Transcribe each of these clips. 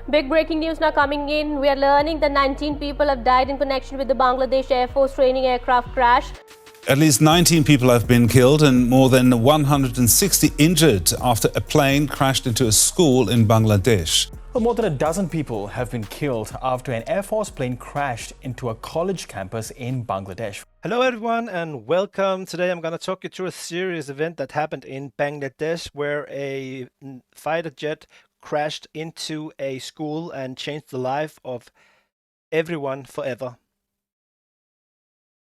Big breaking news now coming in. We are learning that 19 people have died in connection with the Bangladesh Air Force training aircraft crash. At least 19 people have been killed and more than 160 injured after a plane crashed into a school in Bangladesh. Well, more than a dozen people have been killed after an Air Force plane crashed into a college campus in Bangladesh. Hello everyone and welcome. Today I'm going to talk you through a serious event that happened in Bangladesh where a fighter jet crashed into a school and changed the life of everyone forever.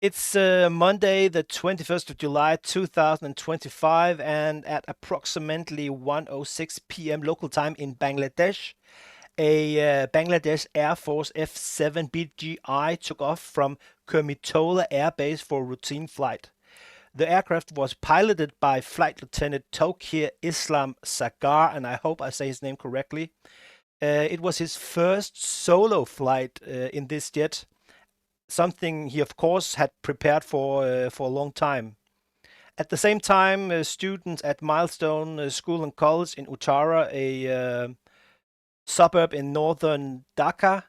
It's Monday, the 21st of July, 2025, and at approximately 1:06 p.m. local time in Bangladesh, a Bangladesh Air Force F-7 BGI took off from Kurmitola Air Base for a routine flight. The aircraft was piloted by Flight Lieutenant Tokir Islam Sagar, and I hope I say his name correctly. It was his first solo flight in this jet, something he of course had prepared for a long time. At the same time, students at Milestone School and College in Uttara, a suburb in northern Dhaka,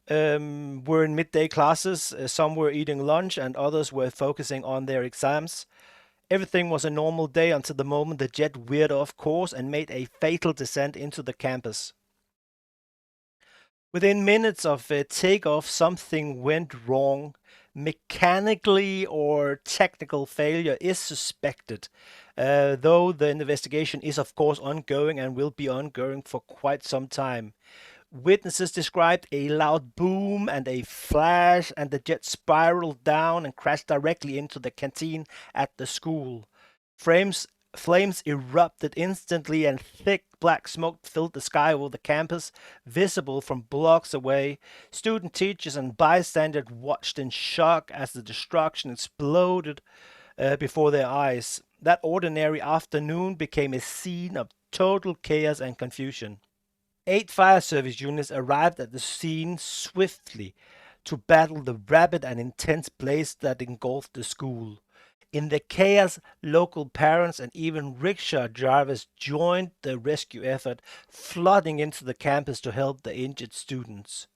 were in midday classes. Some were eating lunch and others were focusing on their exams. Everything was a normal day until the moment the jet veered off course and made a fatal descent into the campus. Within minutes of takeoff, something went wrong. Mechanically or technical failure is suspected, though the investigation is of course ongoing and will be ongoing for quite some time. Witnesses described a loud boom and a flash, and the jet spiraled down and crashed directly into the canteen at the school. Flames erupted instantly and thick black smoke filled the sky over the campus, visible from blocks away. Student teachers and bystanders watched in shock as the destruction exploded before their eyes. That ordinary afternoon became a scene of total chaos and confusion. 8 fire service units arrived at the scene swiftly to battle the rapid and intense blaze that engulfed the school. In the chaos, local parents and even rickshaw drivers joined the rescue effort, flooding into the campus to help the injured students.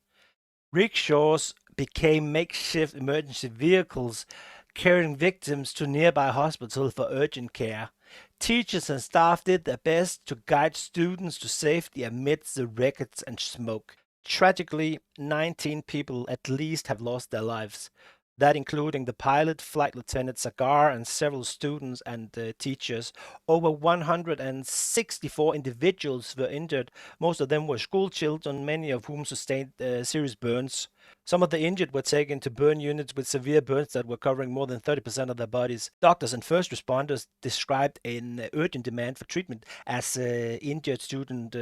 Rickshaws became makeshift emergency vehicles, carrying victims to nearby hospitals for urgent care. Teachers and staff did their best to guide students to safety amidst the wreckage and smoke. Tragically, 19 people at least have lost their lives. That including the pilot, Flight Lieutenant Sagar, and several students and teachers. Over 164 individuals were injured. Most of them were school children, many of whom sustained serious burns. Some of the injured were taken to burn units with severe burns that were covering more than 30% of their bodies. Doctors and first responders described an urgent demand for treatment as injured students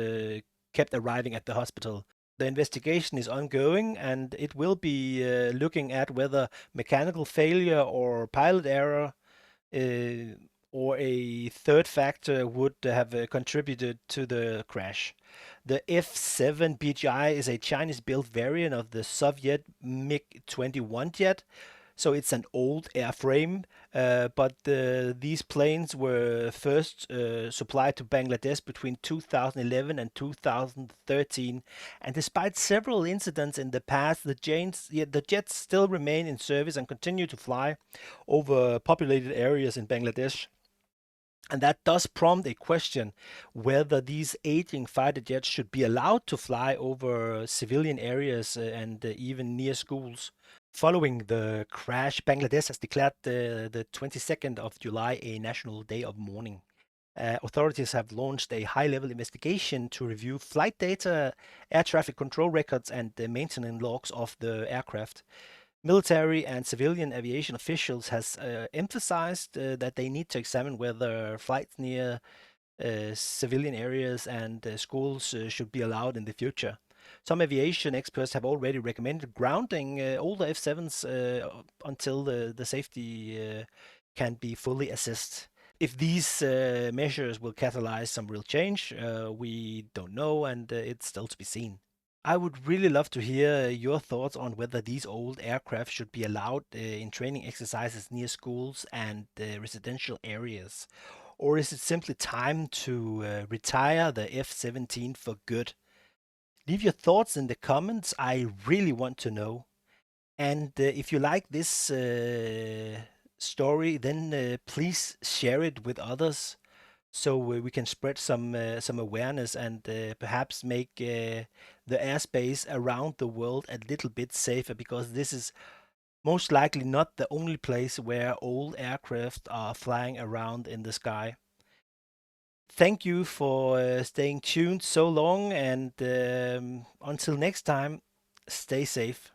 kept arriving at the hospital. The investigation is ongoing and it will be looking at whether mechanical failure or pilot error or a third factor would have contributed to the crash. The F-7 BGI is a Chinese-built variant of the Soviet MiG-21 jet. So it's an old airframe, but these planes were first supplied to Bangladesh between 2011 and 2013. And despite several incidents in the past, the jets still remain in service and continue to fly over populated areas in Bangladesh. And that does prompt a question whether these aging fighter jets should be allowed to fly over civilian areas and even near schools. Following the crash, Bangladesh has declared the 22nd of July a national day of mourning. Authorities have launched a high-level investigation to review flight data, air traffic control records, and the maintenance logs of the aircraft. Military and civilian aviation officials has emphasized that they need to examine whether flights near civilian areas and schools should be allowed in the future. Some aviation experts have already recommended grounding older F-7s until the safety can be fully assessed. If these measures will catalyze some real change, we don't know, and it's still to be seen. I would really love to hear your thoughts on whether these old aircraft should be allowed in training exercises near schools and residential areas. Or is it simply time to retire the F-17 for good? Leave your thoughts in the comments. I really want to know. And if you like this story, then please share it with others so we can spread some awareness and perhaps make the airspace around the world a little bit safer, because this is most likely not the only place where old aircraft are flying around in the sky. Thank you for staying tuned so long, and until next time, stay safe.